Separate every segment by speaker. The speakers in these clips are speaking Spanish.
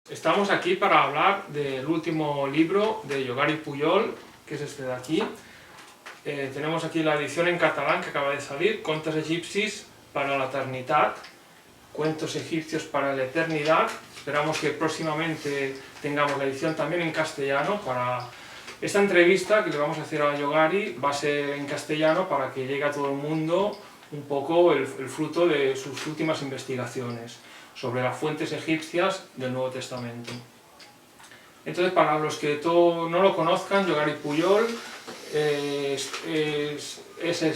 Speaker 1: Estamos aquí para hablar del último libro de Yogari Pujol, que es este de aquí. Tenemos aquí la edición en catalán que acaba de salir, Contes egipcis para la eternidad, Cuentos egipcios para la eternidad. Esperamos que próximamente tengamos la edición también en castellano. Para esta entrevista que le vamos a hacer a Yogari va a ser en castellano para que llegue a todo el mundo un poco el fruto de sus últimas investigaciones sobre las fuentes egipcias del Nuevo Testamento. Entonces, para los que no lo conozcan, Yogari Pujol es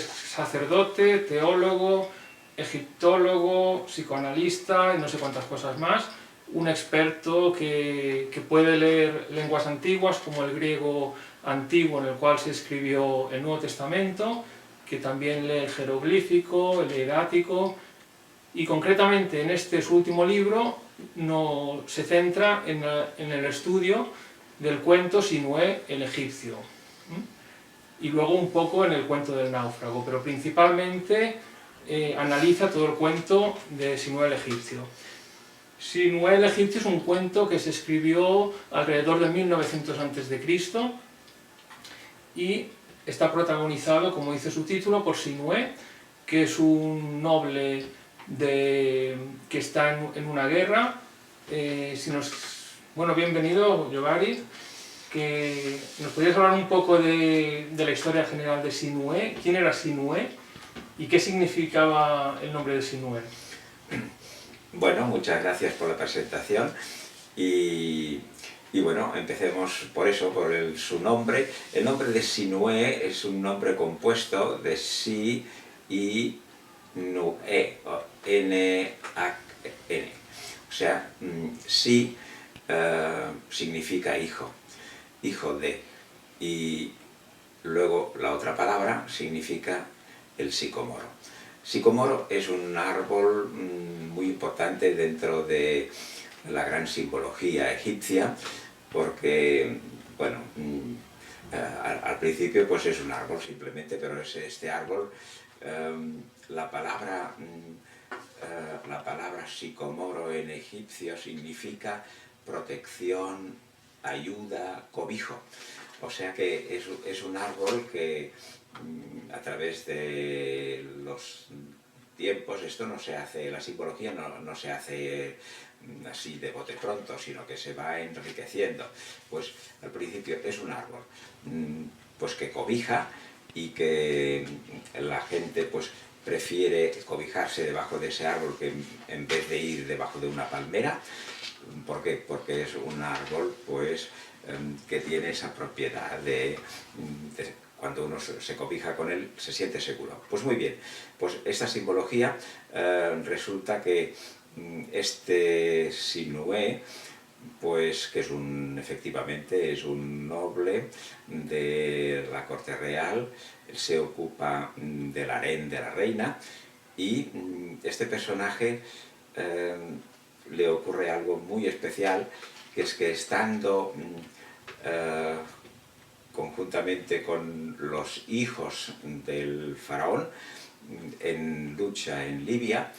Speaker 1: sacerdote, teólogo, egiptólogo, psicoanalista y no sé cuántas cosas más. Un experto que puede leer lenguas antiguas como el griego antiguo en el cual se escribió el Nuevo Testamento, que también lee el jeroglífico, el hierático, y concretamente en este su último libro se centra en el estudio del cuento Sinué el egipcio, y luego un poco en el cuento del náufrago, pero principalmente analiza todo el cuento de Sinué el egipcio. Sinué el egipcio es un cuento que se escribió alrededor de 1900 a.C. y está protagonizado, como dice su título, por Sinué, que es un noble que está en una guerra. Bueno, bienvenido, Yogari. Que ¿nos podrías hablar un poco de la historia general de Sinué? ¿Quién era Sinué? ¿Y qué significaba el nombre de Sinué?
Speaker 2: Bueno, muchas gracias por la presentación y bueno, empecemos por eso, por su nombre. El nombre de Sinué es un nombre compuesto de Si y Nué, N-A-N. O sea, Si significa hijo, hijo de, y luego la otra palabra significa el sicomoro. Sicomoro es un árbol muy importante dentro de la gran simbología egipcia, porque, bueno, al principio pues es un árbol simplemente, pero es este árbol, la palabra sicomoro en egipcio significa protección, ayuda, cobijo. O sea que es un árbol que a través de los tiempos, esto no se hace, la simbología no se hace así de bote pronto, sino que se va enriqueciendo. Pues al principio es un árbol pues que cobija y que la gente pues prefiere cobijarse debajo de ese árbol que en vez de ir debajo de una palmera. ¿Por qué? Porque es un árbol pues que tiene esa propiedad de cuando uno se cobija con él se siente seguro. Pues muy bien, pues esta simbología resulta que este Sinué, pues que efectivamente es un noble de la corte real, se ocupa del harén de la reina, y este personaje le ocurre algo muy especial, que es que estando conjuntamente con los hijos del faraón en lucha en Libia,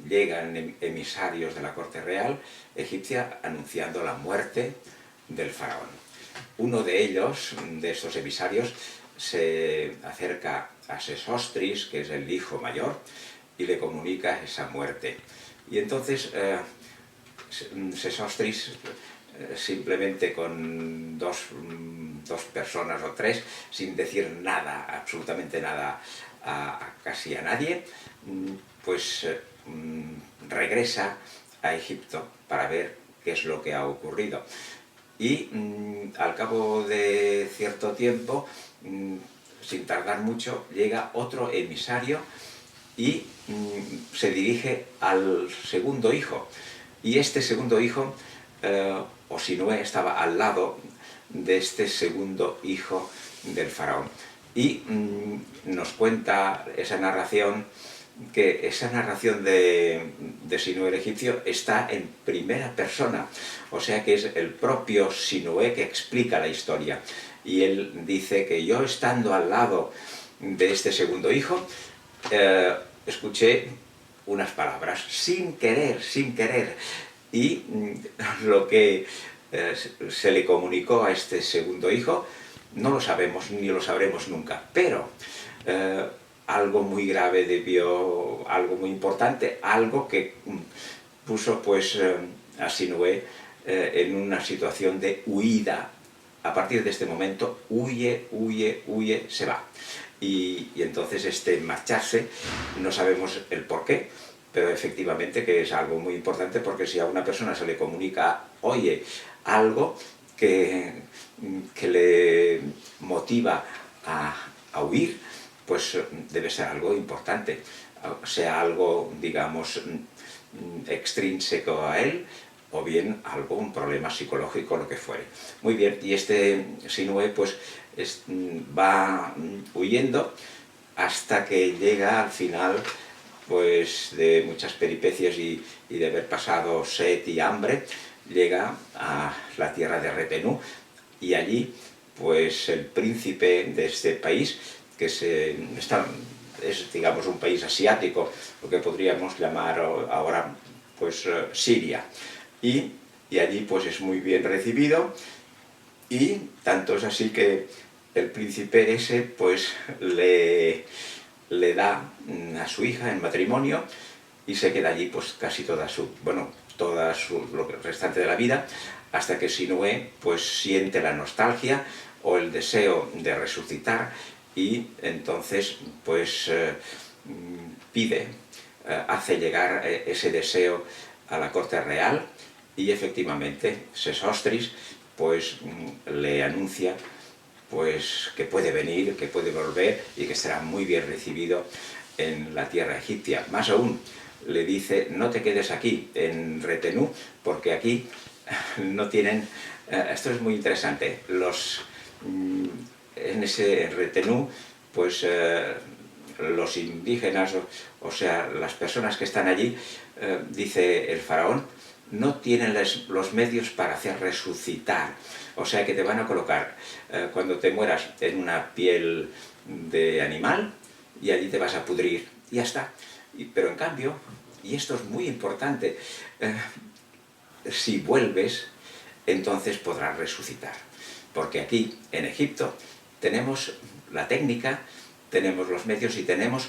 Speaker 2: llegan emisarios de la corte real egipcia anunciando la muerte del faraón. Uno de ellos, de estos emisarios, se acerca a Sesostris, que es el hijo mayor, y le comunica esa muerte. Y entonces Sesostris, simplemente con dos personas o tres, sin decir nada, absolutamente nada casi a nadie, pues regresa a Egipto para ver qué es lo que ha ocurrido. Y al cabo de cierto tiempo, sin tardar mucho, llega otro emisario y se dirige al segundo hijo. Y este segundo hijo, o Sinué, estaba al lado de este segundo hijo del faraón. Y nos cuenta esa narración, que esa narración de Sinué el egipcio está en primera persona, o sea que es el propio Sinué que explica la historia. Y él dice que yo, estando al lado de este segundo hijo, escuché unas palabras, sin querer, y lo que se le comunicó a este segundo hijo no lo sabemos ni lo sabremos nunca, pero algo muy grave debió, algo muy importante, algo que puso pues a Sinué en una situación de huida. A partir de este momento huye, huye, huye, se va. Y entonces este marcharse, no sabemos el por qué, pero efectivamente que es algo muy importante, porque si a una persona se le comunica, oye, algo que le motiva a huir, pues debe ser algo importante, sea algo, digamos, extrínseco a él, o bien algo, un problema psicológico, lo que fuere. Muy bien, y este Sinué pues va huyendo hasta que llega al final pues de muchas peripecias y de haber pasado sed y hambre, llega a la tierra de Retenú, y allí pues el príncipe de este país, que es digamos un país asiático, lo que podríamos llamar ahora pues Siria, y allí pues es muy bien recibido, y tanto es así que el príncipe ese pues le da a su hija en matrimonio y se queda allí pues casi toda lo restante de la vida, hasta que Sinué pues siente la nostalgia o el deseo de resucitar, y entonces pues pide, hace llegar ese deseo a la corte real, y efectivamente Sesostris pues le anuncia pues que puede venir, que puede volver y que será muy bien recibido en la tierra egipcia. Más aún, le dice, no te quedes aquí en Retenú, porque aquí no tienen... esto es muy interesante. En ese Retenú, pues los indígenas, o sea, las personas que están allí, dice el faraón, no tienen los medios para hacer resucitar. O sea que te van a colocar, cuando te mueras, en una piel de animal, y allí te vas a pudrir, y ya está. Pero en cambio, y esto es muy importante, si vuelves, entonces podrás resucitar. Porque aquí, en Egipto, tenemos la técnica, tenemos los medios y tenemos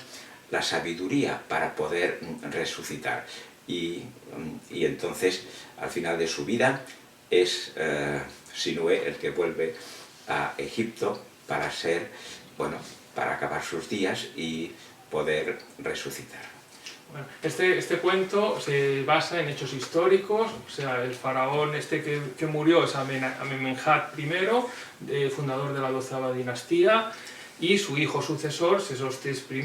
Speaker 2: la sabiduría para poder resucitar. Y entonces, al final de su vida, es Sinué el que vuelve a Egipto para para acabar sus días y poder resucitar.
Speaker 1: Bueno, este cuento se basa en hechos históricos, o sea, el faraón que murió es Amenemhat I, fundador de la 12ª dinastía, y su hijo sucesor, Sesostris I.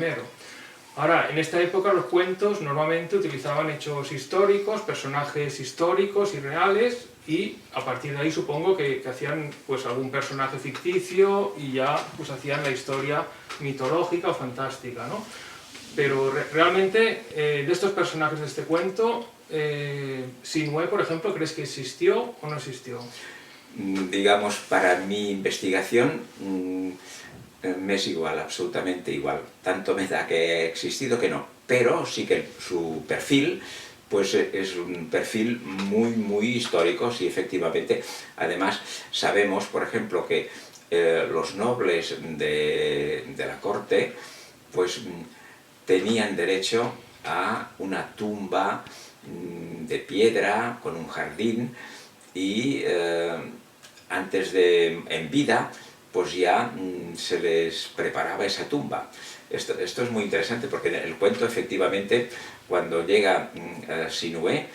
Speaker 1: Ahora, en esta época los cuentos normalmente utilizaban hechos históricos, personajes históricos y reales, y a partir de ahí supongo que hacían pues algún personaje ficticio y ya pues hacían la historia mitológica o fantástica, ¿no? Pero realmente, de estos personajes de este cuento, Sinué, por ejemplo, ¿crees que existió o no existió?
Speaker 2: Digamos, para mi investigación me es igual, absolutamente igual. Tanto me da que ha existido que no. Pero sí que su perfil pues es un perfil muy, muy histórico, sí, efectivamente. Además, sabemos, por ejemplo, que los nobles de la corte pues tenían derecho a una tumba de piedra con un jardín, y en vida pues ya se les preparaba esa tumba. Esto es muy interesante, porque en el cuento efectivamente cuando llega Sinué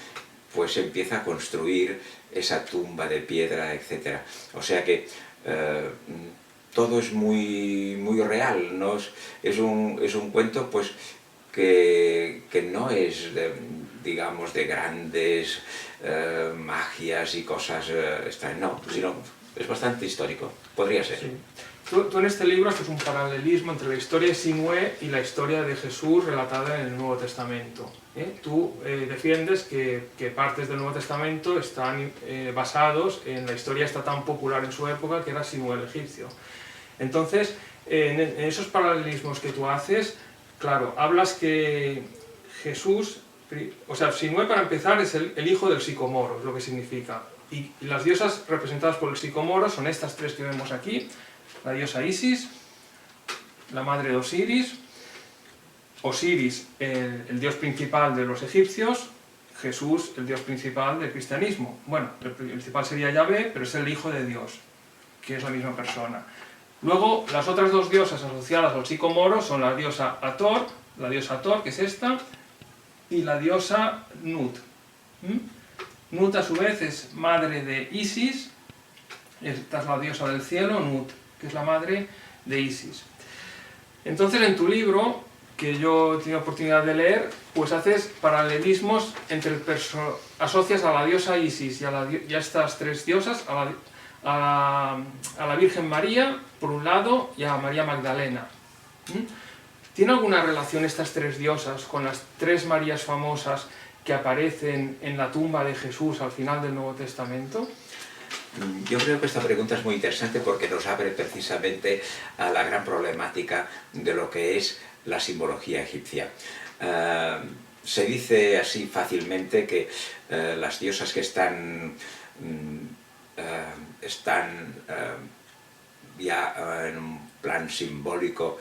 Speaker 2: pues empieza a construir esa tumba de piedra, etc. O sea que todo es muy, muy real, ¿no? Es un cuento pues que no es, digamos, de grandes magias y cosas extrañas, no, sino es bastante histórico, podría ser.
Speaker 1: Sí. Tú en este libro haces un paralelismo entre la historia de Sinué y la historia de Jesús relatada en el Nuevo Testamento. Tú defiendes que partes del Nuevo Testamento están basados en la historia esta tan popular en su época, que era Sinué el egipcio. Entonces, en esos paralelismos que tú haces, claro, hablas que Jesús O sea, Sinue, para empezar, es el hijo del sicomoro, es lo que significa. Y las diosas representadas por el sicomoro son estas tres que vemos aquí: la diosa Isis, la madre de Osiris, Osiris, el dios principal de los egipcios, Jesús, el dios principal del cristianismo. Bueno, el principal sería Yahvé, pero es el hijo de Dios, que es la misma persona. Luego, las otras dos diosas asociadas al sicomoro son la diosa Hathor, que es esta, y la diosa Nut. Nut, a su vez, es madre de Isis. Esta es la diosa del cielo, Nut, que es la madre de Isis. Entonces, en tu libro, que yo he tenido oportunidad de leer, pues haces paralelismos entre asocias a la diosa Isis y a estas tres diosas, a la Virgen María, por un lado, y a María Magdalena. ¿Tiene alguna relación estas tres diosas con las tres Marías famosas que aparecen en la tumba de Jesús al final del Nuevo Testamento?
Speaker 2: Yo creo que esta pregunta es muy interesante porque nos abre precisamente a la gran problemática de lo que es la simbología egipcia. Se dice así fácilmente que las diosas que están ya en un plan simbólico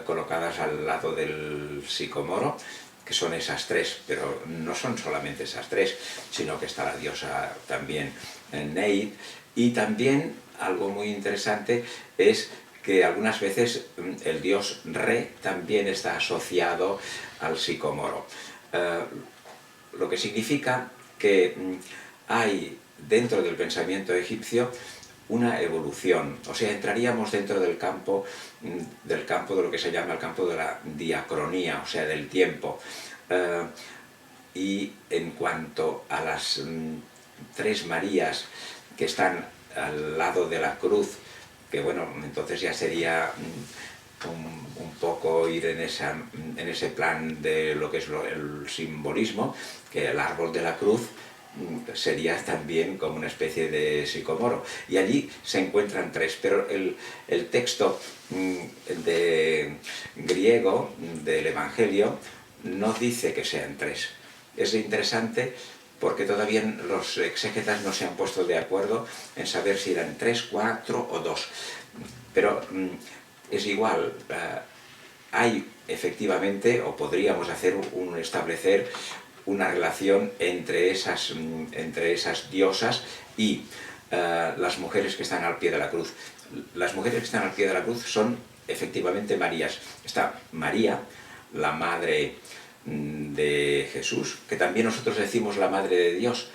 Speaker 2: colocadas al lado del sicomoro, que son esas tres, pero no son solamente esas tres, sino que está la diosa también Neid, y también algo muy interesante es que algunas veces el dios Re también está asociado al sicomoro, lo que significa que hay dentro del pensamiento egipcio una evolución, o sea, entraríamos dentro del campo de lo que se llama el campo de la diacronía, o sea, del tiempo. Y en cuanto a las tres Marías que están al lado de la cruz, que bueno, entonces ya sería un poco ir en ese plan de lo que es el simbolismo, que el árbol de la cruz sería también como una especie de sicomoro, y allí se encuentran tres, pero el texto griego del Evangelio no dice que sean tres. Es interesante porque todavía los exégetas no se han puesto de acuerdo en saber si eran 3, 4 o 2, pero es igual. Hay efectivamente, o podríamos establecer una relación entre esas diosas y las mujeres que están al pie de la cruz. Las mujeres que están al pie de la cruz son efectivamente Marías. Está María, la madre de Jesús, que también nosotros decimos la madre de Dios.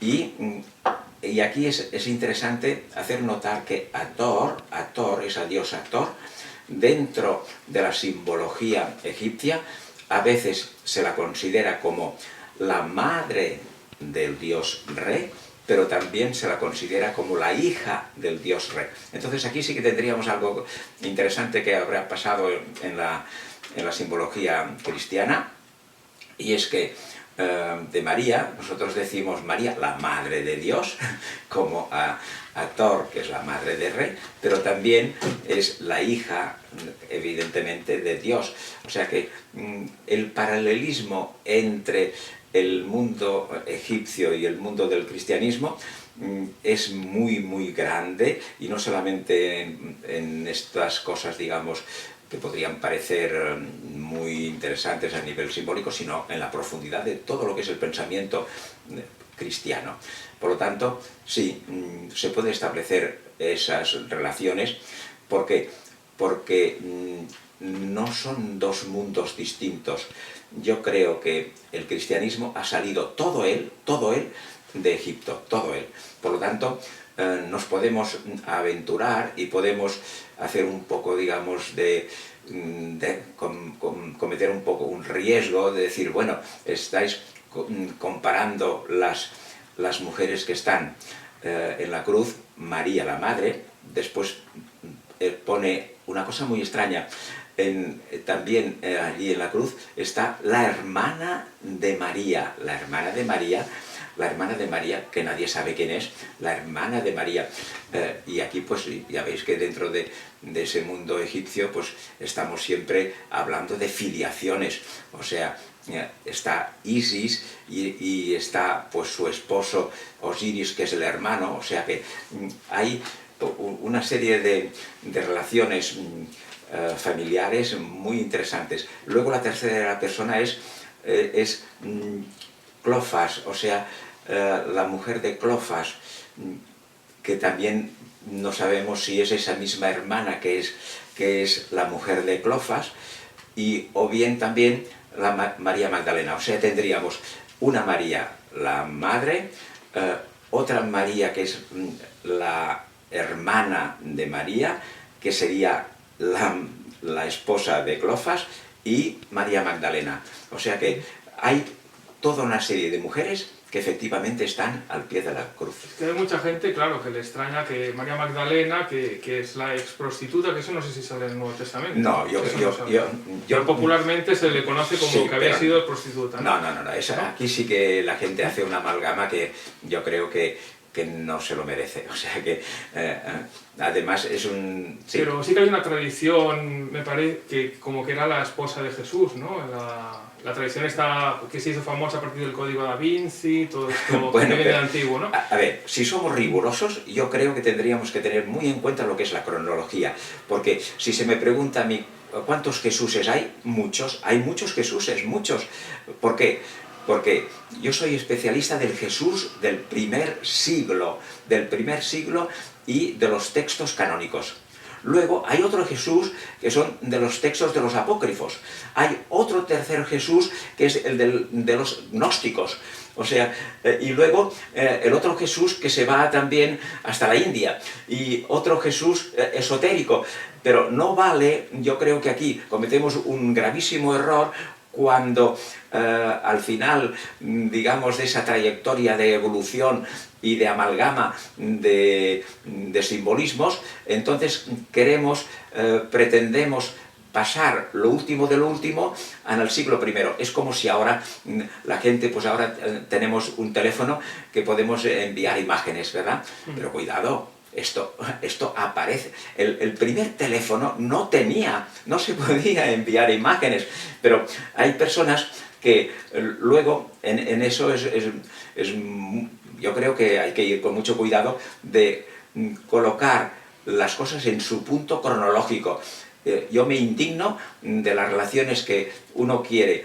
Speaker 2: Y aquí es interesante hacer notar que Hathor, esa diosa Hathor, dentro de la simbología egipcia, a veces se la considera como la madre del dios Re, pero también se la considera como la hija del dios Re. Entonces aquí sí que tendríamos algo interesante que habrá pasado en la simbología cristiana, y es que de María, nosotros decimos María, la madre de Dios, como a Hathor, que es la madre de Re, pero también es la hija, evidentemente, de Dios. O sea que el paralelismo entre el mundo egipcio y el mundo del cristianismo es muy, muy grande, y no solamente en estas cosas, digamos, que podrían parecer muy interesantes a nivel simbólico, sino en la profundidad de todo lo que es el pensamiento cristiano. Por lo tanto, sí, se puede establecer esas relaciones porque no son dos mundos distintos. Yo creo que el cristianismo ha salido todo él de Egipto, todo él. Por lo tanto, nos podemos aventurar y podemos hacer un poco, digamos, cometer un poco un riesgo de decir, bueno, estáis comparando las mujeres que están en la cruz, María la madre, después pone una cosa muy extraña, también allí en la cruz está la hermana de María, que nadie sabe quién es, la hermana de María. Y aquí pues ya veis que dentro de ese mundo egipcio pues estamos siempre hablando de filiaciones, o sea, está Isis y está pues su esposo Osiris, que es el hermano, o sea que hay una serie de relaciones familiares muy interesantes. Luego la tercera persona es Clofas, o sea, la mujer de Clofas, que también no sabemos si es esa misma hermana que es la mujer de Clofas, o bien también la María Magdalena. O sea, tendríamos una María, la madre, otra María que es la hermana de María, que sería la esposa de Clofas, y María Magdalena. O sea que hay toda una serie de mujeres que efectivamente están al pie de la cruz.
Speaker 1: Que hay mucha gente, claro, que le extraña que María Magdalena, que es la ex prostituta, que eso no sé si sale en el Nuevo Testamento.
Speaker 2: No,
Speaker 1: yo popularmente se le conoce como
Speaker 2: sí,
Speaker 1: que había sido prostituta.
Speaker 2: No. Aquí sí que la gente hace una amalgama que yo creo que no se lo merece. O sea que además es un... Sí.
Speaker 1: Pero sí que hay una tradición, me parece, que como que era la esposa de Jesús, ¿no? La tradición está, que se hizo famosa a partir del Código da Vinci, todo esto
Speaker 2: bueno,
Speaker 1: que viene de antiguo, ¿no?
Speaker 2: A ver, si somos rigurosos, yo creo que tendríamos que tener muy en cuenta lo que es la cronología, porque si se me pregunta a mí, ¿cuántos Jesuses hay? Muchos, hay muchos Jesuses, muchos. ¿Por qué? Porque yo soy especialista del Jesús del primer siglo y de los textos canónicos. Luego hay otro Jesús que son de los textos de los apócrifos. Hay otro tercer Jesús que es el de los gnósticos. O sea, y luego el otro Jesús que se va también hasta la India. Y otro Jesús esotérico. Pero no vale, yo creo que aquí cometemos un gravísimo error cuando al final, digamos, de esa trayectoria de evolución y de amalgama de simbolismos, entonces pretendemos pasar lo último de lo último en el siglo I. Es como si ahora la gente, pues ahora tenemos un teléfono que podemos enviar imágenes, ¿verdad? Pero cuidado, esto aparece. El primer teléfono no se podía enviar imágenes, pero hay personas que luego en eso yo creo que hay que ir con mucho cuidado de colocar las cosas en su punto cronológico. Yo me indigno de las relaciones que uno quiere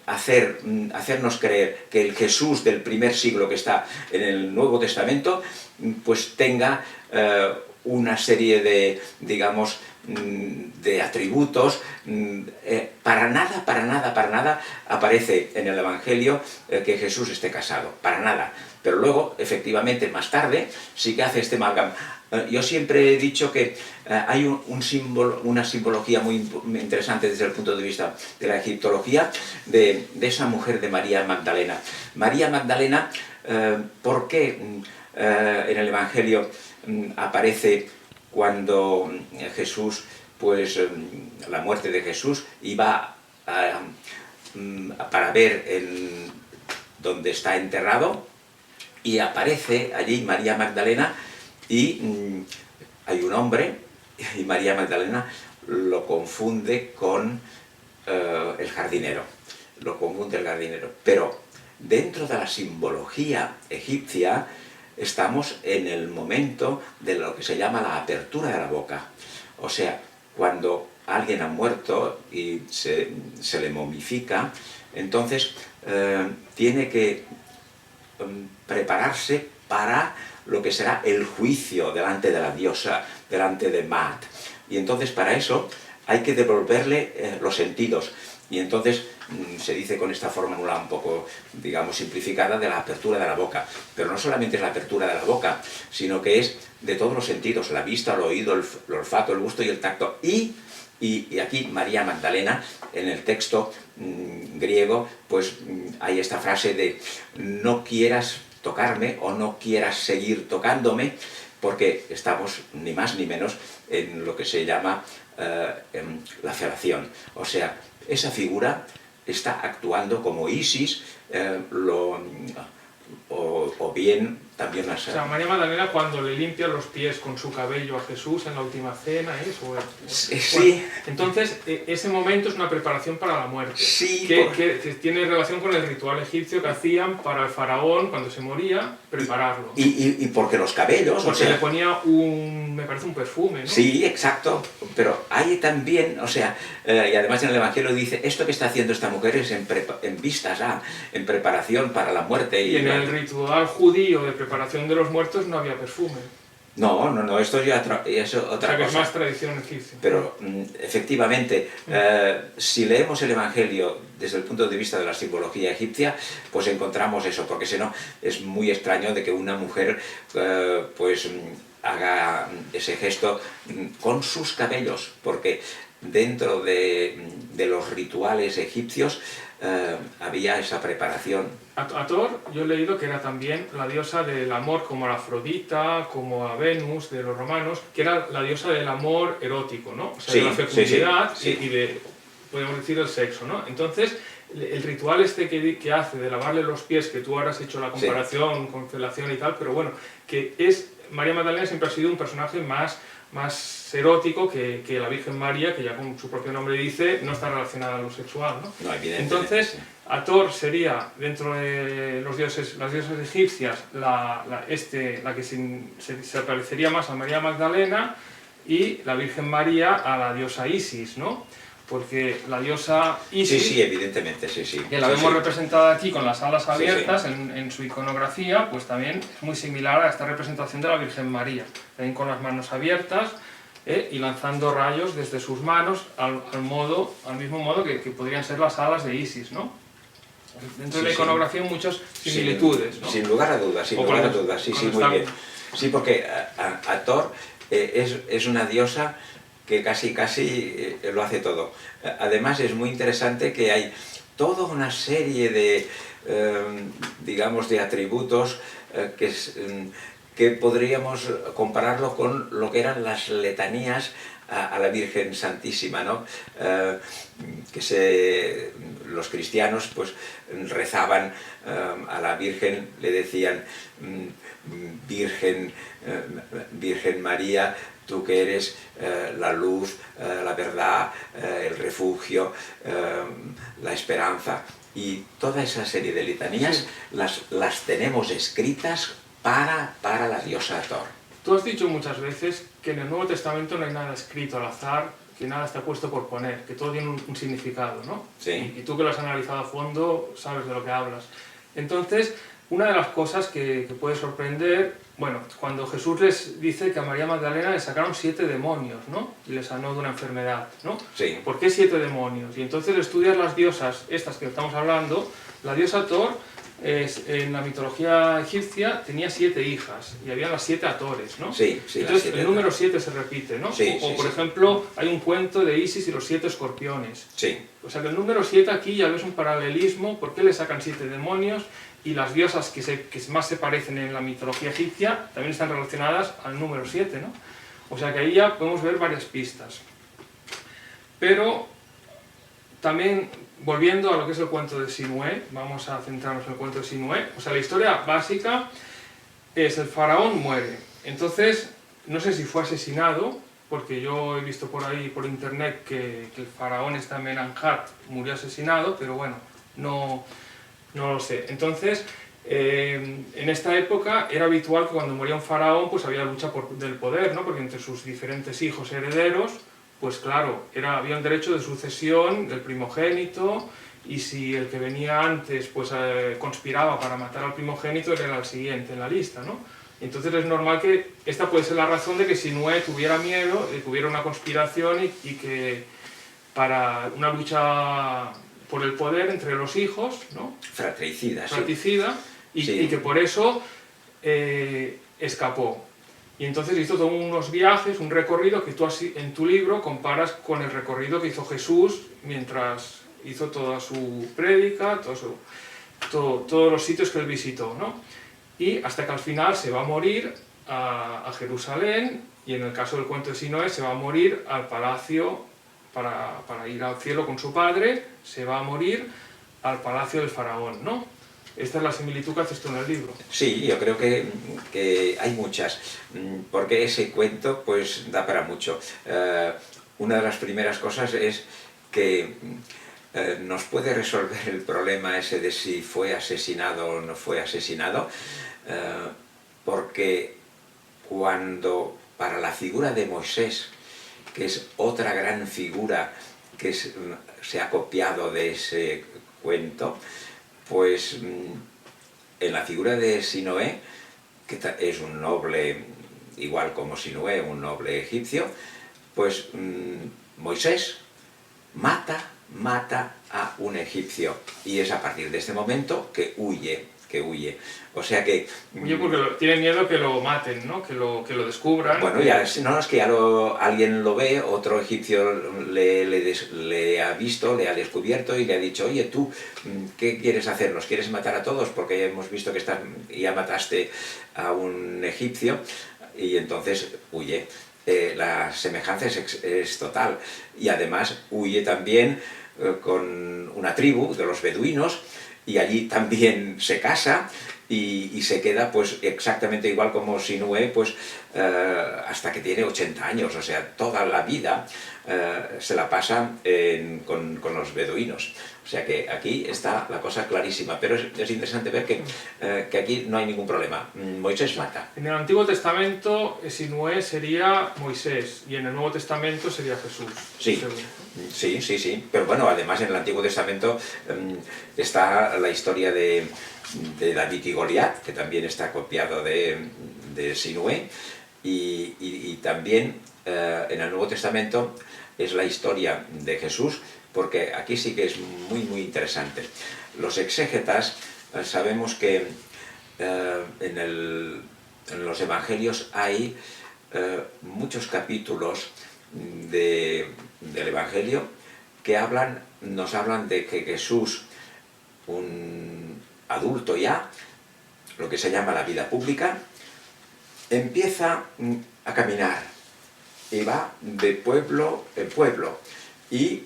Speaker 2: hacernos creer que el Jesús del primer siglo que está en el Nuevo Testamento pues tenga una serie de, digamos, de atributos. Para nada aparece en el Evangelio que Jesús esté casado, para nada. Pero luego, efectivamente, más tarde, sí que hace este amalgama. Yo siempre he dicho que hay una simbología muy interesante desde el punto de vista de la egiptología de esa mujer de María Magdalena. María Magdalena, ¿por qué en el Evangelio aparece cuando Jesús, pues la muerte de Jesús, iba para ver dónde está enterrado, y aparece allí María Magdalena y hay un hombre, y María Magdalena lo confunde con el jardinero, pero dentro de la simbología egipcia estamos en el momento de lo que se llama la apertura de la boca. O sea, cuando alguien ha muerto y se le momifica, entonces tiene que prepararse para lo que será el juicio delante de la diosa, delante de Maat. Y entonces para eso hay que devolverle los sentidos. Y entonces se dice con esta fórmula un poco, digamos, simplificada, de la apertura de la boca. Pero no solamente es la apertura de la boca, sino que es de todos los sentidos: la vista, el oído, el olfato, el gusto y el tacto. Y aquí María Magdalena, en el texto griego, pues hay esta frase de no quieras tocarme o no quieras seguir tocándome, porque estamos ni más ni menos en lo que se llama la felación. O sea, esa figura está actuando como Isis, o bien también
Speaker 1: O sea, María Magdalena cuando le limpia los pies con su cabello a Jesús en la última cena, ¿eso?
Speaker 2: Sí.
Speaker 1: Bueno, entonces, ese momento es una preparación para la muerte,
Speaker 2: Sí,
Speaker 1: que tiene relación con el ritual egipcio que hacían para el faraón cuando se moría, prepararlo.
Speaker 2: Y porque los cabellos,
Speaker 1: porque
Speaker 2: o sea,
Speaker 1: le ponía me parece un perfume, ¿no?
Speaker 2: Sí, exacto, pero hay también, o sea, y además en el Evangelio dice, esto que está haciendo esta mujer es en vistas a, en preparación para la muerte.
Speaker 1: Y en el ritual judío de preparación de los muertos no había perfume.
Speaker 2: No, esto ya es otra
Speaker 1: o sea, que
Speaker 2: cosa.
Speaker 1: es más tradición egipcia.
Speaker 2: Pero efectivamente, si leemos el Evangelio desde el punto de vista de la simbología egipcia, pues encontramos eso, porque si no es muy extraño de que una mujer pues haga ese gesto con sus cabellos, porque dentro de los rituales egipcios había esa preparación.
Speaker 1: Hathor, yo he leído que era también la diosa del amor, como a Afrodita, como a Venus de los romanos, que era la diosa del amor erótico, ¿no? O sea,
Speaker 2: Sí,
Speaker 1: de la fecundidad
Speaker 2: sí.
Speaker 1: y de, podemos decir, el sexo, ¿no? Entonces, el ritual este que hace de lavarle los pies, que tú ahora has hecho la comparación con felación y tal, pero bueno, que es... María Magdalena siempre ha sido un personaje más erótico que la Virgen María, que ya con su propio nombre dice, no está relacionada a lo sexual, ¿no?
Speaker 2: No, evidentemente.
Speaker 1: Entonces, Hathor sería, dentro de las diosas egipcias, la que se parecería más a María Magdalena, y la Virgen María a la diosa Isis, ¿no? Porque la diosa Isis,
Speaker 2: sí, evidentemente, sí.
Speaker 1: que la vemos representada aquí con las alas abiertas en su iconografía, pues también es muy similar a esta representación de la Virgen María, también con las manos abiertas y lanzando rayos desde sus manos al mismo modo que podrían ser las alas de Isis, ¿no? Dentro de la iconografía hay muchas similitudes, ¿no?
Speaker 2: Sin lugar a dudas, sí, muy bien. Sí, porque Hathor es una diosa que casi lo hace todo. Además es muy interesante que hay toda una serie de, digamos, de atributos que podríamos compararlo con lo que eran las letanías a la Virgen Santísima, ¿no? Los cristianos pues rezaban a la Virgen, le decían Virgen María, tú que eres la luz, la verdad, el refugio, la esperanza. Y toda esa serie de letanías las tenemos escritas para la diosa Hathor.
Speaker 1: Tú has dicho muchas veces que en el Nuevo Testamento no hay nada escrito al azar, que nada está puesto por poner, que todo tiene un significado, ¿no?
Speaker 2: Sí.
Speaker 1: Y tú que lo has analizado a fondo, sabes de lo que hablas. Entonces, una de las cosas que puede sorprender, bueno, cuando Jesús les dice que a María Magdalena le sacaron 7 demonios, ¿no? Y le sanó de una enfermedad, ¿no?
Speaker 2: Sí.
Speaker 1: ¿Por qué 7 demonios? Y entonces estudias las diosas, estas que estamos hablando, la diosa Hathor, en la mitología egipcia tenía 7 hijas y había las 7 Hathores, ¿no?
Speaker 2: Sí,
Speaker 1: entonces el número 7 se repite, ¿no? Por ejemplo, hay un cuento de Isis y los 7 escorpiones.
Speaker 2: Sí.
Speaker 1: O sea que el número 7 aquí ya ves un paralelismo, ¿por qué le sacan 7 demonios? Y las diosas que más se parecen en la mitología egipcia también están relacionadas al número 7, ¿no? O sea que ahí ya podemos ver varias pistas. Pero también, volviendo a lo que es el cuento de Sinué, vamos a centrarnos en el cuento de Sinué. O sea, la historia básica es el faraón muere. Entonces, no sé si fue asesinado, porque yo he visto por ahí, por internet, que el faraón Amenemhat murió asesinado, pero bueno, no lo sé. Entonces, en esta época era habitual que cuando moría un faraón, pues había lucha del poder, ¿no? Porque entre sus diferentes hijos herederos, pues claro, había un derecho de sucesión del primogénito, y si el que venía antes pues conspiraba para matar al primogénito, era el siguiente en la lista, ¿no? Entonces es normal que esta puede ser la razón de que Sinué tuviera miedo, de que hubiera una conspiración y que para una lucha por el poder entre los hijos, ¿no?
Speaker 2: Fratricida,
Speaker 1: y que por eso escapó. Y entonces hizo todos unos viajes, un recorrido que tú en tu libro comparas con el recorrido que hizo Jesús mientras hizo toda su prédica, todos los sitios que él visitó, ¿no? Y hasta que al final se va a morir a Jerusalén, y en el caso del cuento de Sinué se va a morir al palacio para ir al cielo con su padre, se va a morir al palacio del faraón, ¿no? esta es la similitud que haces tú en el libro.
Speaker 2: Sí, yo creo que hay muchas, porque ese cuento pues da para mucho. Una de las primeras cosas es que nos puede resolver el problema ese de si fue asesinado o no fue asesinado, porque cuando para la figura de Moisés, que es otra gran figura que se ha copiado de ese cuento, pues en la figura de Sinué, que es un noble, igual como Sinué, un noble egipcio, pues Moisés mata a un egipcio, y es a partir de este momento que huye. O sea que...
Speaker 1: Huye porque tiene miedo que lo maten, ¿no? Que lo descubran.
Speaker 2: Bueno, ya, no, es que ya alguien lo ve, otro egipcio le ha visto, le ha descubierto y le ha dicho: oye, tú, ¿qué quieres hacer? ¿Nos quieres matar a todos? Porque hemos visto que ya mataste a un egipcio, y entonces huye. La semejanza es total, y además huye también con una tribu de los beduinos, y allí también se casa y se queda pues exactamente igual como Sinué, pues hasta que tiene 80 años, o sea, toda la vida se la pasa con los beduinos. O sea que aquí está la cosa clarísima, pero es interesante ver que aquí no hay ningún problema. Moisés mata.
Speaker 1: En el Antiguo Testamento Sinué sería Moisés y en el Nuevo Testamento sería Jesús.
Speaker 2: Sí, sí, pero bueno, además en el Antiguo Testamento está la historia de David y Goliat, que también está copiado de Sinué, y también en el Nuevo Testamento es la historia de Jesús, porque aquí sí que es muy interesante. Los exégetas sabemos que en los evangelios hay muchos capítulos del evangelio que nos hablan de que Jesús, un adulto ya, lo que se llama la vida pública, empieza a caminar y va de pueblo en pueblo, y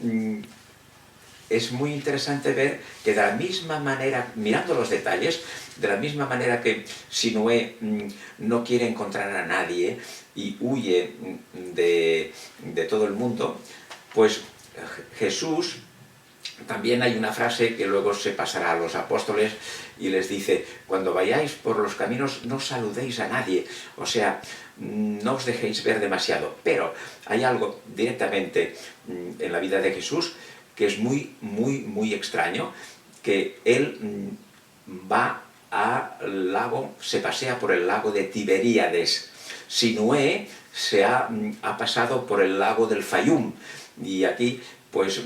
Speaker 2: es muy interesante ver que de la misma manera, mirando los detalles, de la misma manera que Sinué no quiere encontrar a nadie y huye de todo el mundo, pues Jesús, también hay una frase que luego se pasará a los apóstoles y les dice: cuando vayáis por los caminos no saludéis a nadie, o sea, no os dejéis ver demasiado. Pero hay algo directamente en la vida de Jesús que es muy extraño, que él va al lago, se pasea por el lago de Tiberíades. Sinué ha pasado por el lago del Fayum, y aquí pues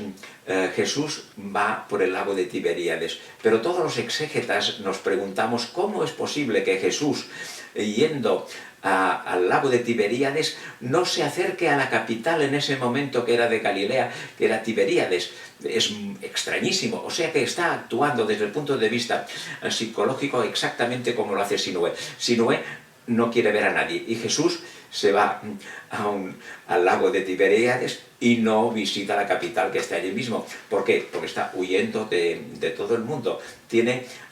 Speaker 2: Jesús va por el lago de Tiberíades. Pero todos los exégetas nos preguntamos cómo es posible que Jesús, yendo al lago de Tiberíades, no se acerque a la capital en ese momento, que era de Galilea, que era Tiberíades. Es extrañísimo, o sea que está actuando desde el punto de vista psicológico exactamente como lo hace Sinué. Sinué no quiere ver a nadie, y Jesús se va al lago de Tiberíades y no visita la capital, que está allí mismo. ¿Por qué? Porque está huyendo de todo el mundo.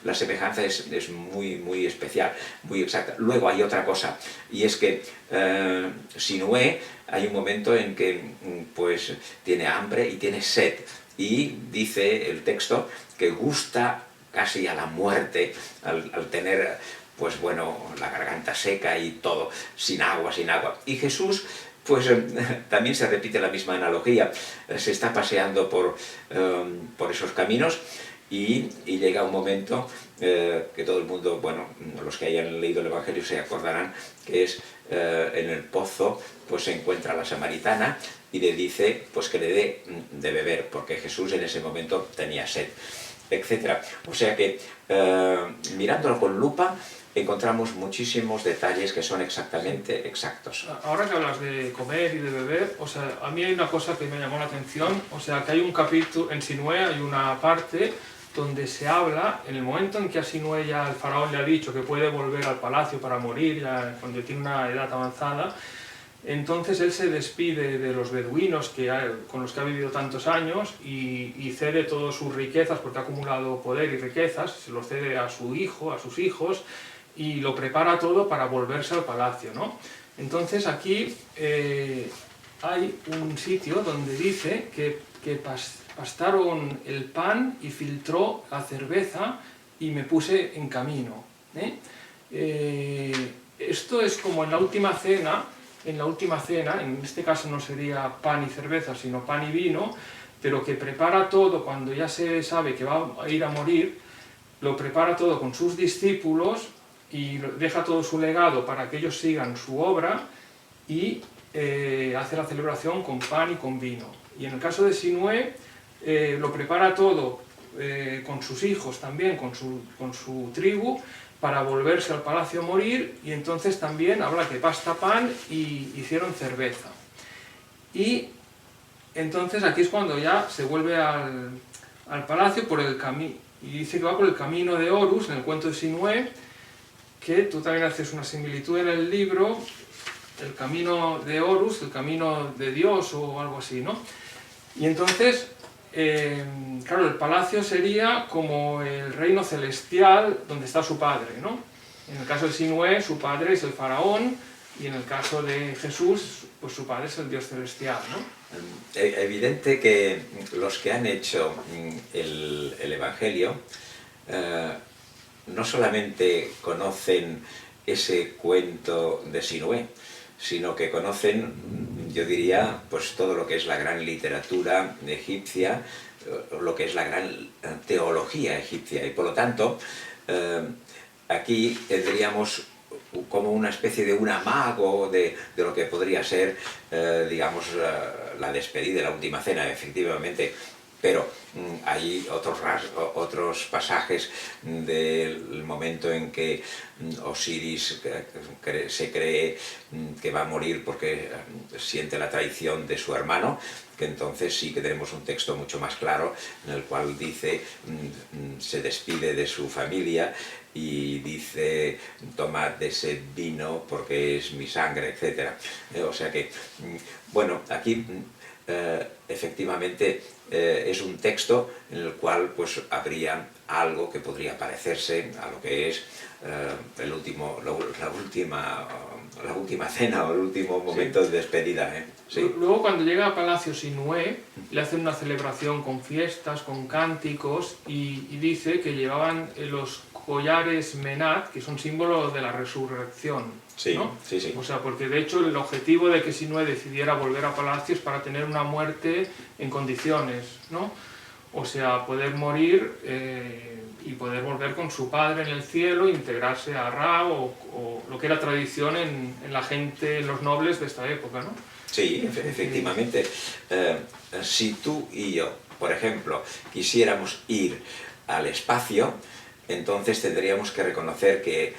Speaker 2: La semejanza es muy especial, muy exacta. Luego hay otra cosa, y es que Sinué, hay un momento en que pues tiene hambre y tiene sed, y dice el texto que gusta casi a la muerte al tener, pues bueno, la garganta seca y todo, sin agua. Y Jesús, pues también se repite la misma analogía, se está paseando por esos caminos, y llega un momento que todo el mundo, bueno, los que hayan leído el Evangelio se acordarán, que es en el pozo, pues se encuentra la samaritana y le dice pues que le dé de beber, porque Jesús en ese momento tenía sed, etc. O sea que mirándolo con lupa encontramos muchísimos detalles que son exactamente exactos.
Speaker 1: Ahora que hablas de comer y de beber, o sea, a mí hay una cosa que me llamó la atención, o sea, que hay un capítulo, en Sinué hay una parte donde se habla, en el momento en que a Sinué ya el faraón le ha dicho que puede volver al palacio para morir, ya cuando tiene una edad avanzada, Entonces él se despide de los beduinos con los que ha vivido tantos años y cede todas sus riquezas, porque ha acumulado poder y riquezas, se los cede a su hijo, a sus hijos, y lo prepara todo para volverse al palacio, ¿no? Entonces aquí hay un sitio donde dice que pastaron el pan y filtró la cerveza y me puse en camino, ¿eh? Esto es como en la última cena, en este caso no sería pan y cerveza, sino pan y vino, pero que prepara todo cuando ya se sabe que va a ir a morir, lo prepara todo con sus discípulos y deja todo su legado para que ellos sigan su obra y hace la celebración con pan y con vino. Y en el caso de Sinué, lo prepara todo con sus hijos también, con su tribu, para volverse al palacio a morir, y entonces también habla que pasta pan y hicieron cerveza. Y entonces aquí es cuando ya se vuelve al palacio por el camino, y dice que va por el camino de Horus, en el cuento de Sinué, que tú también haces una similitud en el libro, el camino de Horus, el camino de Dios o algo así, ¿no? Y entonces, claro, el palacio sería como el reino celestial donde está su padre, ¿no? En el caso de Sinué, su padre es el faraón, y en el caso de Jesús, pues su padre es el Dios celestial, ¿no?
Speaker 2: Evidente que los que han hecho el Evangelio no solamente conocen ese cuento de Sinué, sino que conocen, yo diría, pues todo lo que es la gran literatura egipcia, lo que es la gran teología egipcia, y por lo tanto aquí tendríamos como una especie de un amago de lo que podría ser, digamos, la despedida, la última cena, efectivamente. Pero hay otros pasajes del momento en que Osiris se cree que va a morir porque siente la traición de su hermano, que entonces sí que tenemos un texto mucho más claro en el cual dice, se despide de su familia y dice, tomad de ese vino porque es mi sangre, etc. O sea que, bueno, aquí efectivamente es un texto en el cual pues habría algo que podría parecerse a lo que es la última cena o el último momento de despedida. Sí.
Speaker 1: Luego, cuando llega a Palacio Sinué, le hacen una celebración con fiestas, con cánticos, y dice que llevaban los collares menat, que son símbolos de la resurrección.
Speaker 2: Sí,
Speaker 1: ¿no?
Speaker 2: sí, sí.
Speaker 1: O sea, porque de hecho el objetivo de que Sinué decidiera volver a Palacio es para tener una muerte en condiciones, ¿no? O sea, poder morir y poder volver con su padre en el cielo, integrarse a Ra o lo que era tradición en la gente, en los nobles de esta época, ¿no?
Speaker 2: Sí, efectivamente. Si tú y yo, por ejemplo, quisiéramos ir al espacio, entonces tendríamos que reconocer que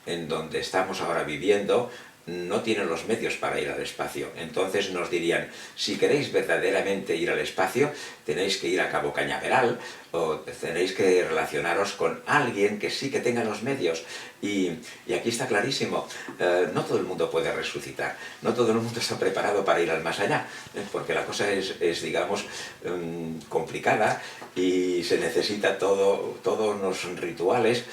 Speaker 2: en donde estamos ahora viviendo no tienen los medios para ir al espacio. Entonces nos dirían, si queréis verdaderamente ir al espacio, tenéis que ir a Cabo Cañaveral o tenéis que relacionaros con alguien que sí que tenga los medios. Y aquí está clarísimo, no todo el mundo puede resucitar, no todo el mundo está preparado para ir al más allá, porque la cosa es digamos, complicada y se necesita todos unos rituales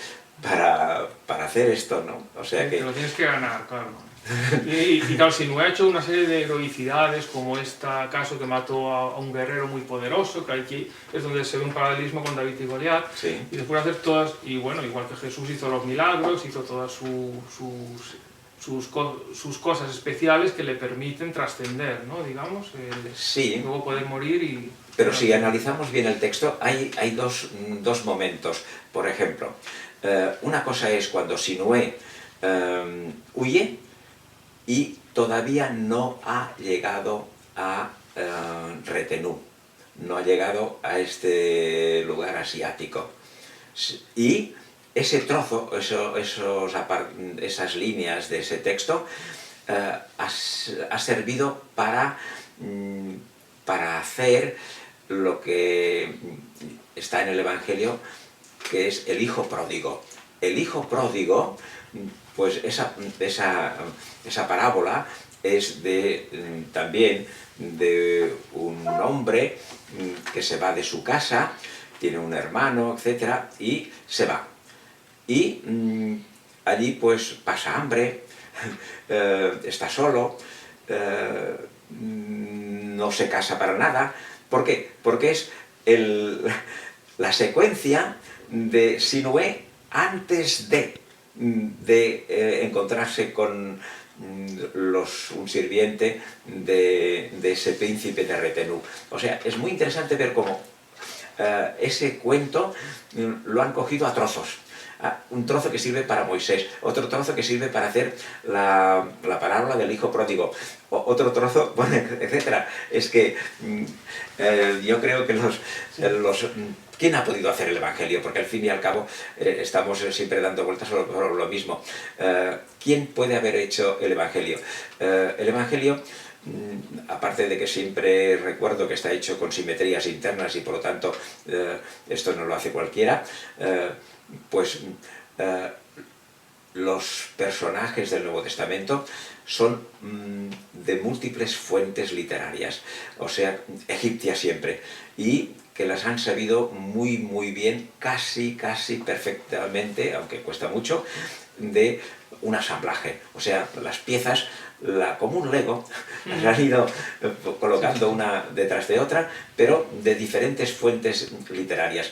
Speaker 2: para hacer esto, ¿no? O sea que...
Speaker 1: Te lo tienes que ganar, claro. Y claro, Sinué ha hecho una serie de heroicidades, como este caso que mató a un guerrero muy poderoso, que aquí es donde se ve un paralelismo con David y Goliat,
Speaker 2: sí.
Speaker 1: Y después hacer todas, y bueno, igual que Jesús hizo los milagros, hizo todas sus cosas especiales que le permiten trascender, ¿no? Digamos,
Speaker 2: sí.
Speaker 1: Luego poder morir y...
Speaker 2: Pero si analizamos bien el texto, hay dos momentos. Por ejemplo, una cosa es cuando Sinué huye y todavía no ha llegado a Retenú, no ha llegado a este lugar asiático. Y ese trozo, esas líneas de ese texto, ha servido para hacer lo que está en el Evangelio, que es el hijo pródigo. El hijo pródigo, pues esa parábola es también de un hombre que se va de su casa, tiene un hermano, etc., y se va. Y allí pues pasa hambre, está solo, no se casa para nada. ¿Por qué? Porque es la secuencia de Sinué antes de encontrarse con un sirviente de ese príncipe de Retenú. O sea, es muy interesante ver cómo ese cuento lo han cogido a trozos. Un trozo que sirve para Moisés, otro trozo que sirve para hacer la parábola del hijo pródigo, otro trozo, bueno, etc. Es que yo creo que ¿quién ha podido hacer el Evangelio? Porque al fin y al cabo estamos siempre dando vueltas sobre lo mismo. ¿Quién puede haber hecho el Evangelio? El Evangelio, aparte de que siempre recuerdo que está hecho con simetrías internas y por lo tanto esto no lo hace cualquiera, pues los personajes del Nuevo Testamento son de múltiples fuentes literarias, o sea, egipcias siempre, y que las han sabido muy bien, casi perfectamente, aunque cuesta mucho, de un asamblaje. O sea, las piezas, como un Lego, las han ido colocando una detrás de otra, pero de diferentes fuentes literarias.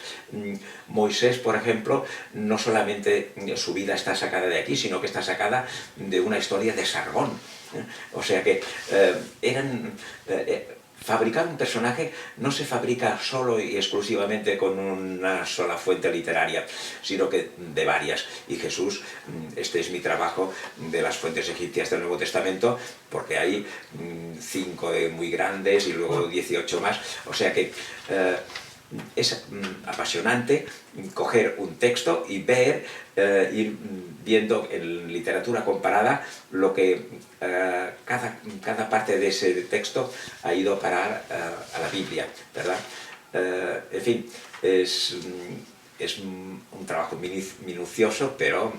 Speaker 2: Moisés, por ejemplo, no solamente su vida está sacada de aquí, sino que está sacada de una historia de Sargón. O sea que fabricar un personaje no se fabrica solo y exclusivamente con una sola fuente literaria, sino que de varias. Y Jesús, este es mi trabajo de las fuentes egipcias del Nuevo Testamento, porque hay 5 muy grandes y luego 18 más. O sea que es apasionante coger un texto y ir viendo en literatura comparada lo que cada parte de ese texto ha ido a parar a la Biblia, ¿verdad? En fin, es un trabajo minucioso, pero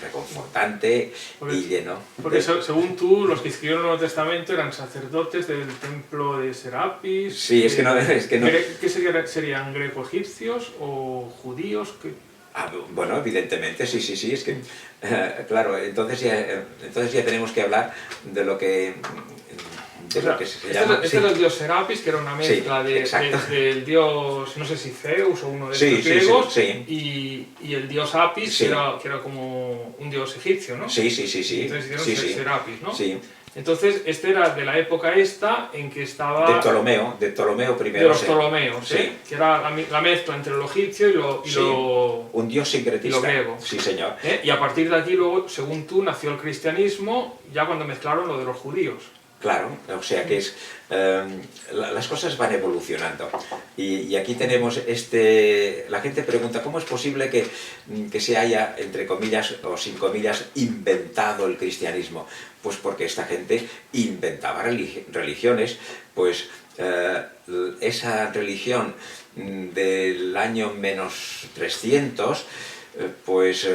Speaker 2: reconfortante y lleno.
Speaker 1: Porque según tú, los que escribieron el Nuevo Testamento eran sacerdotes del templo de Serapis.
Speaker 2: Sí, es que no.
Speaker 1: ¿Qué serían greco-egipcios o judíos?
Speaker 2: Bueno, evidentemente, sí, es que, claro, entonces ya tenemos que hablar de lo que...
Speaker 1: Este es el dios Serapis, que era una mezcla del dios, no sé si Zeus o uno de estos griegos, y el dios Apis, que era como un dios egipcio, ¿no?
Speaker 2: Sí.
Speaker 1: Entonces hicieron Serapis, ¿no?
Speaker 2: Sí.
Speaker 1: Entonces, este era de la época en que estaba...
Speaker 2: De Ptolomeo primero.
Speaker 1: De los Ptolomeos, que era la mezcla entre lo egipcio y lo...
Speaker 2: Un dios sincretista.
Speaker 1: Y lo griego.
Speaker 2: Sí, señor.
Speaker 1: Y a partir de aquí, luego, según tú, nació el cristianismo, ya cuando mezclaron lo de los judíos.
Speaker 2: Claro, o sea que las cosas van evolucionando. Y aquí tenemos la gente pregunta, ¿cómo es posible que se haya, entre comillas o sin comillas, inventado el cristianismo? Pues porque esta gente inventaba religiones, pues esa religión del año menos 300, pues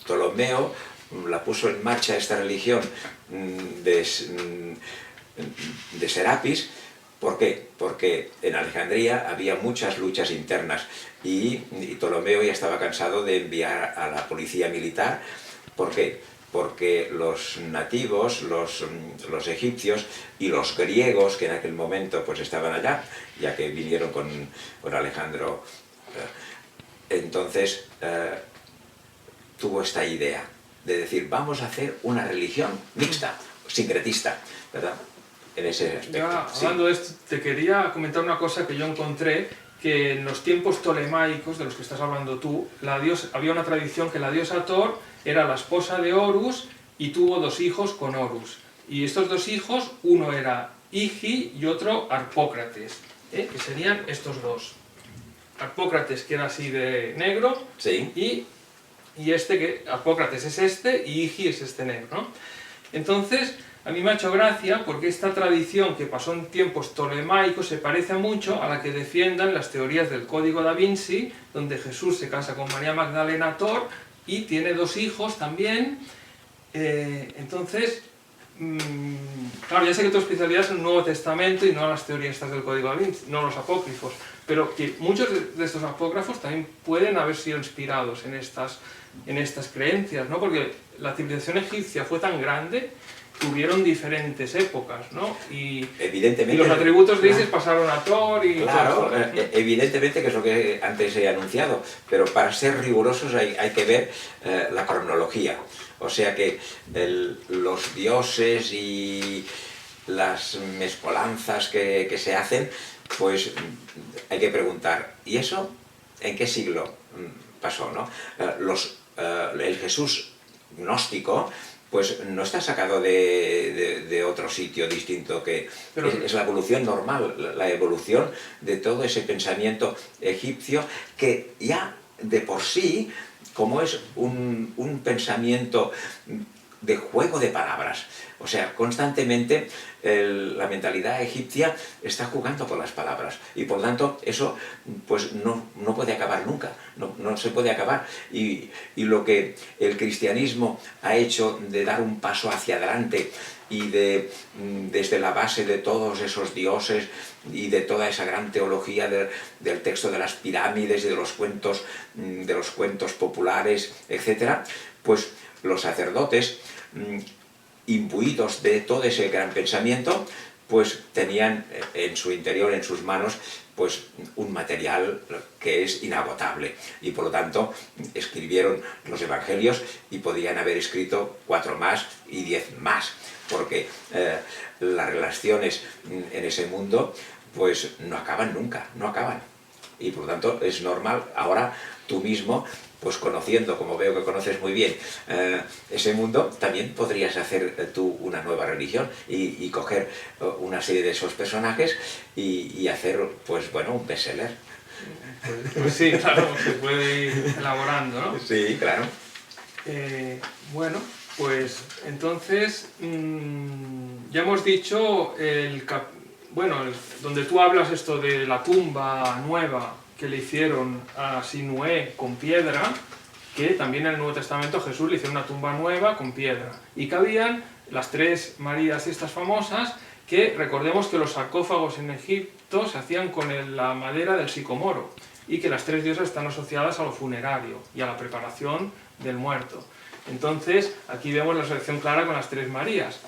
Speaker 2: Ptolomeo la puso en marcha, esta religión de Serapis. ¿Por qué? Porque en Alejandría había muchas luchas internas y Ptolomeo ya estaba cansado de enviar a la policía militar. ¿Por qué? Porque los nativos, los egipcios y los griegos, que en aquel momento pues estaban allá, ya que vinieron con Alejandro, entonces tuvo esta idea de decir, vamos a hacer una religión mixta, sincretista, ¿verdad? En ese aspecto.
Speaker 1: Ya, hablando de esto, te quería comentar una cosa que yo encontré, que en los tiempos ptolemaicos, de los que estás hablando tú, había una tradición que la diosa Thor era la esposa de Horus y tuvo 2 hijos con Horus. Y estos 2 hijos, uno era Igi y otro Harpócrates, que serían estos 2. Harpócrates, que era así de negro,
Speaker 2: sí.
Speaker 1: y Harpócrates es este y Igi es este negro, ¿no? Entonces, a mí me ha hecho gracia porque esta tradición que pasó en tiempos ptolemaicos se parece mucho a la que defiendan las teorías del Código da Vinci, donde Jesús se casa con María Magdalena Thor y tiene 2 hijos también. Entonces, claro, ya sé que tu especialidad es el Nuevo Testamento y no las teorías estas del Código Da Vinci, no los apócrifos, pero que muchos de estos apócrifos también pueden haber sido inspirados en estas creencias, ¿no? Porque la civilización egipcia fue tan grande, tuvieron diferentes épocas, ¿no?
Speaker 2: Evidentemente,
Speaker 1: y los atributos de Isis pasaron a Thor y...
Speaker 2: Claro, evidentemente, que es lo que antes he anunciado, pero para ser rigurosos hay que ver la cronología. O sea que los dioses y las mezcolanzas que se hacen, pues hay que preguntar, ¿y eso en qué siglo pasó, no? El Jesús gnóstico pues no está sacado de otro sitio distinto, que es la evolución normal, la evolución de todo ese pensamiento egipcio, que ya de por sí, como es un pensamiento de juego de palabras, o sea, constantemente la mentalidad egipcia está jugando con las palabras, y por tanto eso pues no puede acabar nunca, no se puede acabar, y lo que el cristianismo ha hecho de dar un paso hacia adelante y desde la base de todos esos dioses y de toda esa gran teología del texto de las pirámides y de los cuentos populares, etc., pues los sacerdotes, imbuidos de todo ese gran pensamiento, pues tenían en su interior, en sus manos, pues un material que es inagotable, y por lo tanto escribieron los evangelios y podían haber escrito 4 más y 10 más, porque las relaciones en ese mundo pues no acaban nunca, no acaban, y por lo tanto es normal. Ahora tú mismo, pues conociendo, como veo que conoces muy bien, ese mundo, también podrías hacer tú una nueva religión y coger una serie de esos personajes y hacer, pues bueno, un bestseller.
Speaker 1: Pues sí, claro, se puede ir elaborando, ¿no?
Speaker 2: Sí, claro.
Speaker 1: Bueno, pues entonces ya hemos dicho donde tú hablas esto de la tumba nueva que le hicieron a Sinué con piedra, que también en el Nuevo Testamento Jesús le hicieron una tumba nueva con piedra, y cabían las 3 Marías estas famosas, que recordemos que los sarcófagos en Egipto se hacían con la madera del sicomoro, y que las 3 diosas están asociadas a lo funerario y a la preparación del muerto. Entonces aquí vemos la asociación clara con las 3 Marías.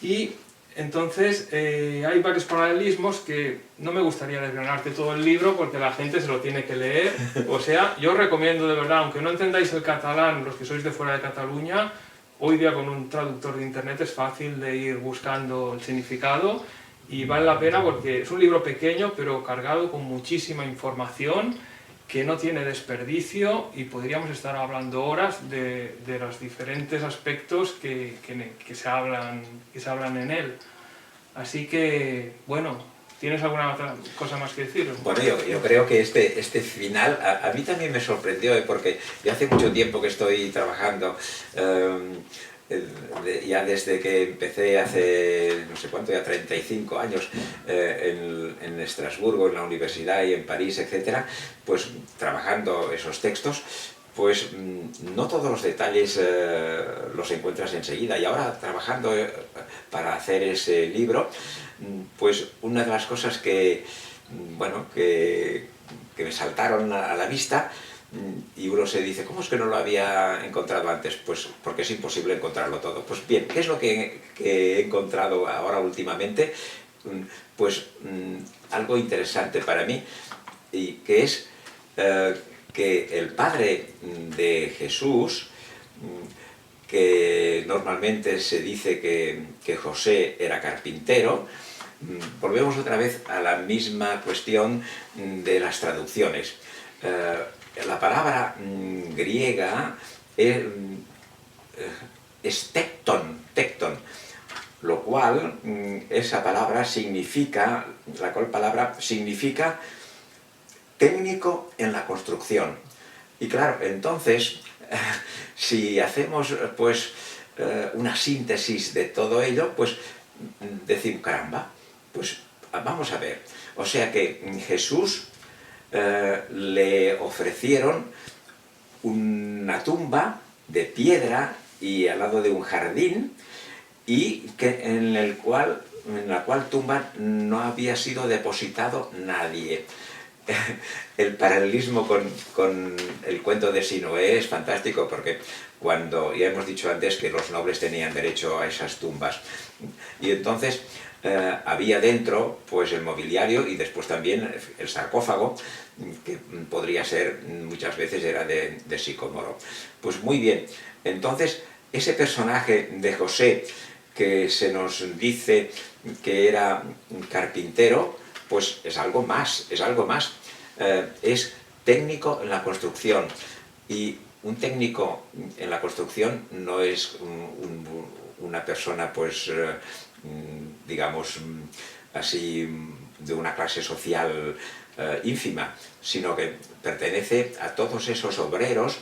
Speaker 1: Y entonces hay varios paralelismos que no me gustaría desgranarte todo el libro porque la gente se lo tiene que leer. O sea, yo os recomiendo de verdad, aunque no entendáis el catalán, los que sois de fuera de Cataluña, hoy día con un traductor de internet es fácil de ir buscando el significado, y vale la pena porque es un libro pequeño pero cargado con muchísima información que no tiene desperdicio, y podríamos estar hablando horas de los diferentes aspectos que se hablan en él. Así que, bueno, ¿tienes alguna otra cosa más que decir?
Speaker 2: Bueno, yo creo que este final a mí también me sorprendió, porque yo hace mucho tiempo que estoy trabajando, ya desde que empecé hace, no sé cuánto, ya 35 años, en Estrasburgo, en la universidad y en París, etc., pues trabajando esos textos, pues no todos los detalles los encuentras enseguida, y ahora trabajando para hacer ese libro, pues una de las cosas que me saltaron a la vista, y uno se dice, ¿cómo es que no lo había encontrado antes? Pues porque es imposible encontrarlo todo. Pues bien, ¿qué es lo que he encontrado ahora últimamente? Pues algo interesante para mí, y que es que el padre de Jesús, que normalmente se dice que José era carpintero, volvemos otra vez a la misma cuestión de las traducciones. La palabra griega es tecton, lo cual esa palabra significa, técnico en la construcción. Y claro, entonces, si hacemos pues una síntesis de todo ello, pues decimos, caramba, pues vamos a ver. O sea que Jesús le ofrecieron una tumba de piedra y al lado de un jardín, y en la cual tumba no había sido depositado nadie. El paralelismo con el cuento de Sinué es fantástico, porque cuando, ya hemos dicho antes que los nobles tenían derecho a esas tumbas, y entonces había dentro pues el mobiliario y después también el sarcófago, que podría ser, muchas veces era de sicomoro. Pues muy bien, entonces ese personaje de José, que se nos dice que era un carpintero, pues es algo más, es algo más. Es técnico en la construcción, y un técnico en la construcción no es una persona, pues, digamos, así, de una clase social ínfima, sino que pertenece a todos esos obreros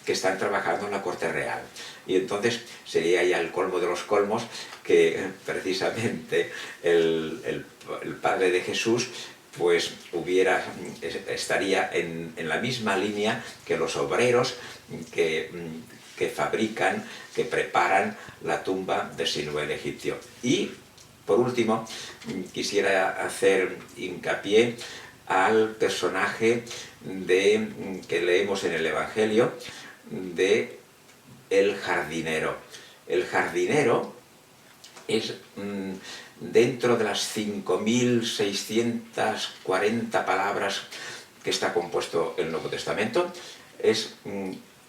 Speaker 2: que están trabajando en la corte real. Y entonces sería ya el colmo de los colmos que precisamente el padre de Jesús pues estaría en la misma línea que los obreros que fabrican, que preparan la tumba de Sinué el egipcio. Y, por último, quisiera hacer hincapié al personaje que leemos en el Evangelio, de el jardinero. El jardinero es, dentro de las 5.640 palabras que está compuesto el Nuevo Testamento, es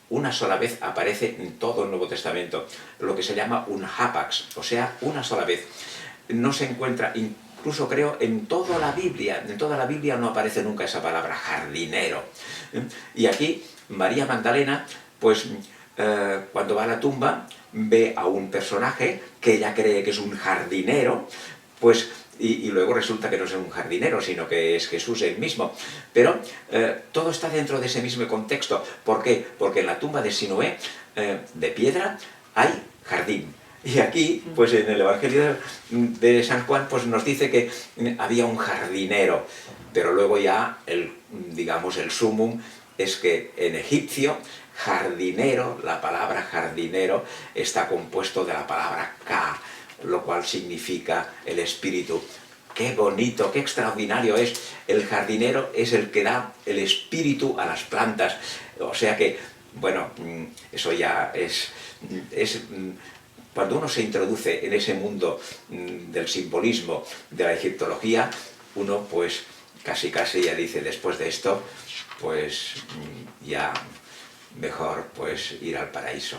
Speaker 2: una sola vez aparece en todo el Nuevo Testamento, lo que se llama un hapax, o sea, una sola vez. No se encuentra, incluso creo, en toda la Biblia no aparece nunca esa palabra jardinero. Y aquí María Magdalena, pues cuando va a la tumba, ve a un personaje que ella cree que es un jardinero, pues, y luego resulta que no es un jardinero, sino que es Jesús él mismo. Pero todo está dentro de ese mismo contexto. ¿Por qué? Porque en la tumba de Sinué, de piedra, hay jardín. Y aquí, pues en el Evangelio de San Juan, pues nos dice que había un jardinero. Pero luego ya, digamos, el sumum es que en egipcio, jardinero, la palabra jardinero está compuesto de la palabra ka, lo cual significa el espíritu. ¡Qué bonito, qué extraordinario es! El jardinero es el que da el espíritu a las plantas. O sea que, bueno, eso ya es cuando uno se introduce en ese mundo del simbolismo, de la egiptología, uno pues casi ya dice, después de esto, pues ya mejor pues ir al paraíso.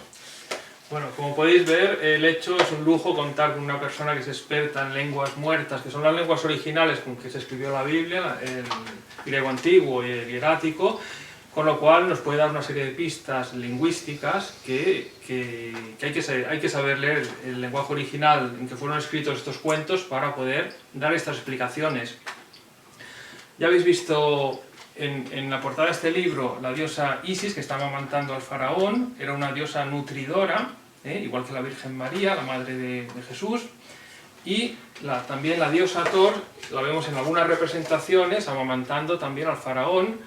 Speaker 1: Bueno, como podéis ver, el hecho es un lujo contar con una persona que es experta en lenguas muertas, que son las lenguas originales con que se escribió la Biblia, el griego antiguo y el hierático, con lo cual nos puede dar una serie de pistas lingüísticas que hay que saber leer el lenguaje original en que fueron escritos estos cuentos para poder dar estas explicaciones. Ya habéis visto en la portada de este libro la diosa Isis, que estaba amamantando al faraón. Era una diosa nutridora, igual que la Virgen María, la madre de Jesús. Y también la diosa Thor, la vemos en algunas representaciones, amamantando también al faraón.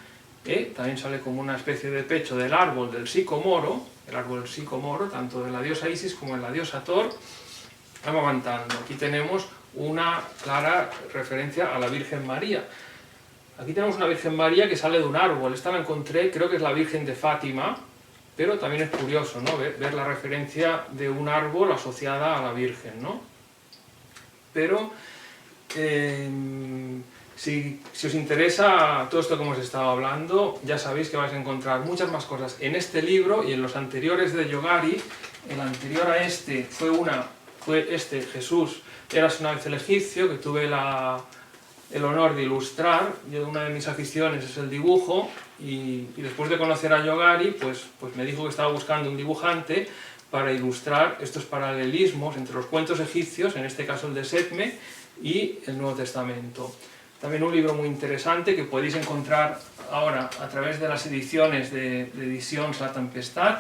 Speaker 1: También sale como una especie de pecho del árbol del sicomoro, tanto de la diosa Isis como de la diosa Thor, amamantando. Aquí tenemos una clara referencia a la Virgen María. Aquí tenemos una Virgen María que sale de un árbol. Esta la encontré, creo que es la Virgen de Fátima, pero también es curioso, ¿no? ver la referencia de un árbol asociada a la Virgen, ¿no? Pero si os interesa todo esto que hemos estado hablando, ya sabéis que vais a encontrar muchas más cosas en este libro y en los anteriores de Yogari. El anterior a este fue Jesús, eras una vez el egipcio, que tuve el honor de ilustrar. Una de mis aficiones es el dibujo, y después de conocer a Yogari, pues me dijo que estaba buscando un dibujante para ilustrar estos paralelismos entre los cuentos egipcios, en este caso el de Setme, y el Nuevo Testamento. También un libro muy interesante que podéis encontrar ahora a través de las ediciones de Edicions La Tempestad,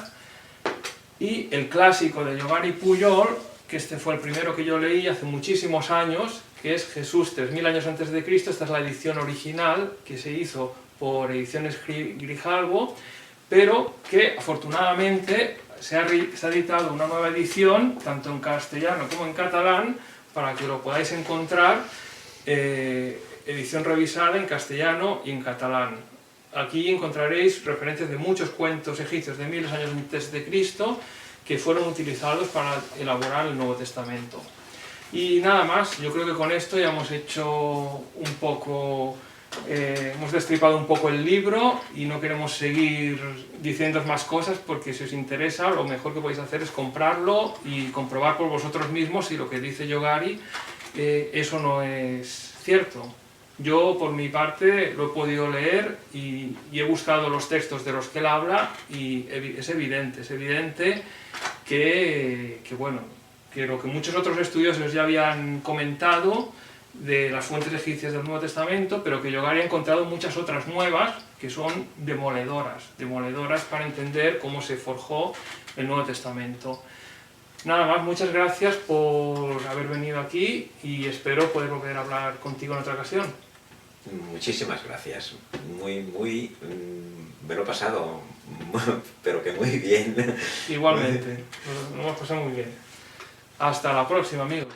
Speaker 1: y el clásico de Yogari Pujol, que este fue el primero que yo leí hace muchísimos años, que es Jesús 3000 años antes de Cristo. Esta es la edición original que se hizo por Ediciones Grijalbo, pero que afortunadamente se ha editado una nueva edición, tanto en castellano como en catalán, para que lo podáis encontrar, edición revisada en castellano y en catalán. Aquí encontraréis referencias de muchos cuentos egipcios de miles de años antes de Cristo que fueron utilizados para elaborar el Nuevo Testamento. Y nada más, yo creo que con esto ya hemos hecho un poco, hemos destripado un poco el libro y no queremos seguir diciendo más cosas porque si os interesa lo mejor que podéis hacer es comprarlo y comprobar por vosotros mismos si lo que dice Yogari eso no es cierto. Yo por mi parte lo he podido leer y he buscado los textos de los que él habla y es evidente que bueno, que lo que muchos otros estudiosos ya habían comentado de las fuentes egipcias del Nuevo Testamento, pero que Yogari ha encontrado muchas otras nuevas que son demoledoras para entender cómo se forjó el Nuevo Testamento. Nada más, muchas gracias por haber venido aquí y espero poder volver a hablar contigo en otra ocasión.
Speaker 2: Muchísimas gracias, me lo he pasado, pero que muy bien.
Speaker 1: Igualmente, nos hemos pasado muy bien. Hasta la próxima, amigos.